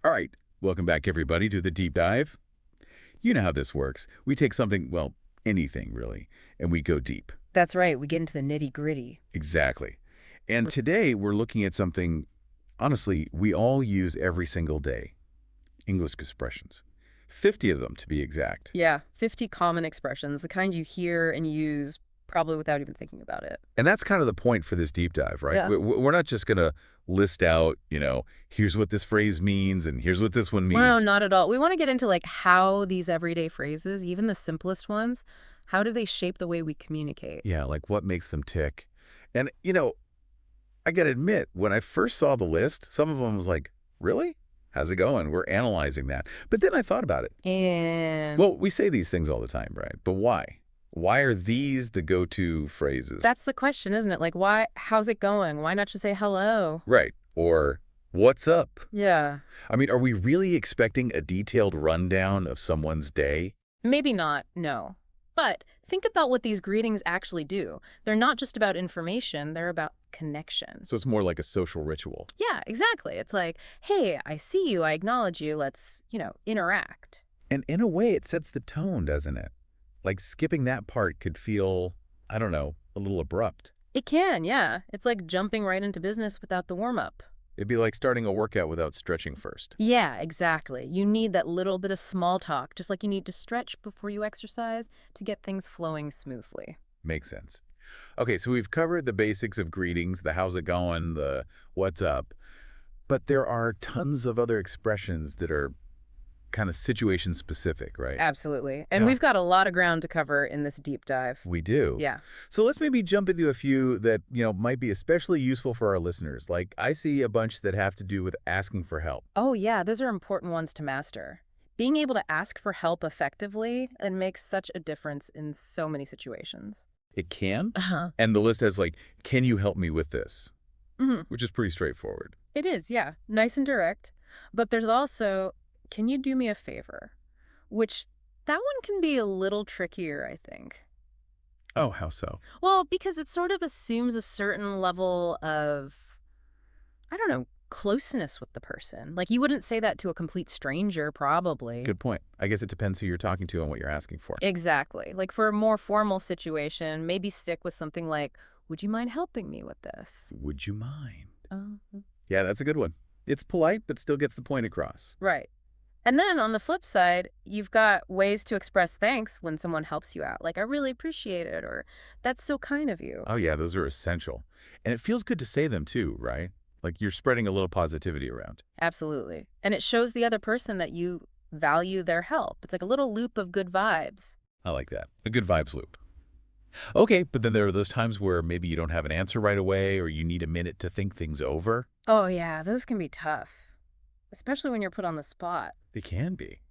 All right, welcome back, everybody, to the deep dive. You know how this works. We take something, well, anything really, and we go deep. That's right. We get into the nitty-gritty. Exactly. And today we're looking at something, honestly, we all use every single day. English expressions. 50 of them, to be exact. Yeah, 50 common expressions, the kind you hear and use probably without even thinking about it. And that's kind of the point for this deep dive, right? Yeah. We're not just going to list out, here's what this phrase means and here's what this one means. Well, not at all. We want to get into like how these everyday phrases, even the simplest ones, how do they shape the way we communicate? Yeah, like what makes them tick. And, I got to admit, when I first saw the list, some of them was like, really? How's it going? We're analyzing that. But then I thought about it. And Well, we say these things all the time, right? But why? Why are these the go-to phrases? that's the question, isn't it? Like, why, how's it going? Why not just say hello? Right. Or, what's up? Yeah. I mean, are we really expecting a detailed rundown of someone's day? Maybe not, no. But think about what these greetings actually do. They're not just about information, they're about connection. So it's more like a social ritual. Yeah, exactly. It's like, hey, I see you, I acknowledge you, let's, interact. And in a way, it sets the tone, doesn't it? Like skipping that part could feel, I don't know, a little abrupt. It can, yeah. It's like jumping right into business without the warm-up. It'd be like starting a workout without stretching first. Yeah, exactly. You need that little bit of small talk, just like you need to stretch before you exercise to get things flowing smoothly. Makes sense. Okay, so we've covered the basics of greetings, the how's it going, the what's up, but there are tons of other expressions that are kind of situation specific, right? Absolutely. And Yeah. we've got a lot of ground to cover in this deep dive. We do. Yeah. So let's maybe jump into a few that, might be especially useful for our listeners. Like I see a bunch that have to do with asking for help. Oh, yeah, those are important ones to master. Being able to ask for help effectively, it makes such a difference in so many situations. It can. Uh-huh. And the list has like, can you help me with this? Hmm. Which is pretty straightforward. It is, yeah. Nice and direct. But there's also, can you do me a favor? Which, that one can be a little trickier, I think. Oh, how so? Well, because it sort of assumes a certain level of, I don't know, closeness with the person. Like, you wouldn't say that to a complete stranger, probably. Good point. I guess it depends who you're talking to and what you're asking for. Exactly. Like, for a more formal situation, maybe stick with something like, would you mind helping me with this? Would you mind? Oh, Yeah, that's a good one. It's polite, but still gets the point across. right. And then on the flip side, you've got ways to express thanks when someone helps you out. Like, I really appreciate it, or that's so kind of you. Oh, yeah, those are essential. And it feels good to say them too, right? Like you're spreading a little positivity around. Absolutely. And it shows the other person that you value their help. It's like a little loop of good vibes. I like that. A good vibes loop. Okay, but then there are those times where maybe you don't have an answer right away or you need a minute to think things over. Oh, yeah, those can be tough, especially when you're put on the spot. They can be.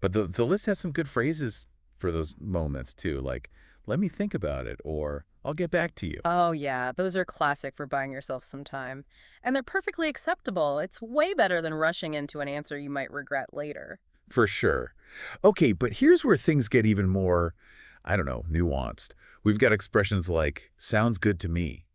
But the list has some good phrases for those moments too, like, let me think about it, or I'll get back to you. Oh, yeah, those are classic for buying yourself some time. And they're perfectly acceptable. It's way better than rushing into an answer you might regret later. For sure. Okay, but here's where things get even more, I don't know, nuanced. We've got expressions like, sounds good to me,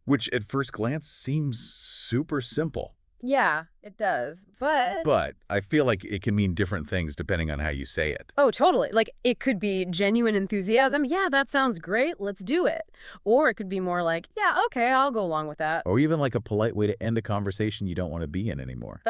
which at first glance seems super simple. Yeah, it does. But But I feel like it can mean different things depending on how you say it. oh, totally. Like, it could be genuine enthusiasm. Yeah, that sounds great. Let's do it. Or it could be more like, yeah, okay, I'll go along with that. Or even like a polite way to end a conversation you don't want to be in anymore.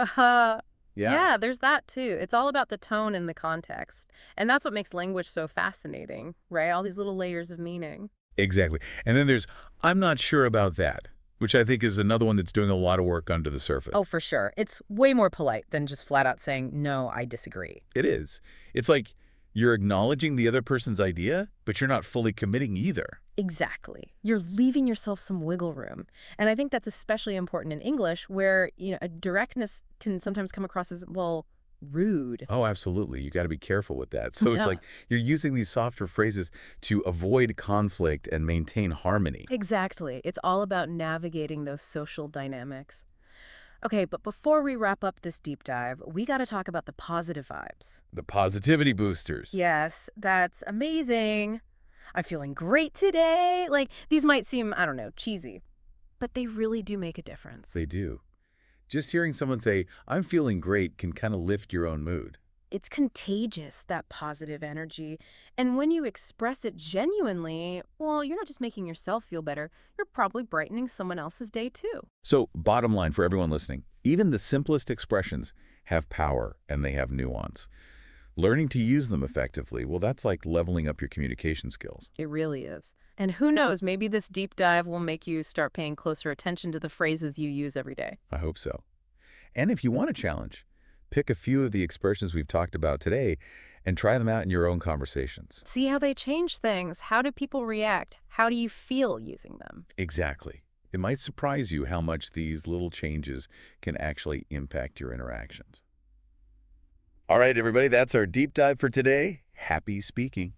Yeah, there's that too. It's all about the tone and the context. And that's what makes language so fascinating, right? All these little layers of meaning. Exactly. And then there's, I'm not sure about that, which I think is another one that's doing a lot of work under the surface. Oh, for sure. It's way more polite than just flat out saying, no, I disagree. It is. It's like you're acknowledging the other person's idea, but you're not fully committing either. Exactly. You're leaving yourself some wiggle room. And I think that's especially important in English where, a directness can sometimes come across as, well, rude. Oh, absolutely. You got to be careful with that. So Yeah. it's like you're using these softer phrases to avoid conflict and maintain harmony. Exactly. It's all about navigating those social dynamics. Okay, but before we wrap up this deep dive, we got to talk about the positive vibes. The positivity boosters. Yes, that's amazing. I'm feeling great today. Like, these might seem, I don't know, cheesy, but they really do make a difference. They do. Just hearing someone say, "I'm feeling great," can kind of lift your own mood. It's contagious, that positive energy. And when you express it genuinely, well, you're not just making yourself feel better, you're probably brightening someone else's day too. So, bottom line for everyone listening, even the simplest expressions have power and they have nuance. Learning to use them effectively, well, that's like leveling up your communication skills. It really is. And who knows, maybe this deep dive will make you start paying closer attention to the phrases you use every day. I hope so. And if you want a challenge, pick a few of the expressions we've talked about today and try them out in your own conversations. See how they change things. How do people react? How do you feel using them? Exactly. It might surprise you how much these little changes can actually impact your interactions. All right, everybody, that's our deep dive for today. Happy speaking.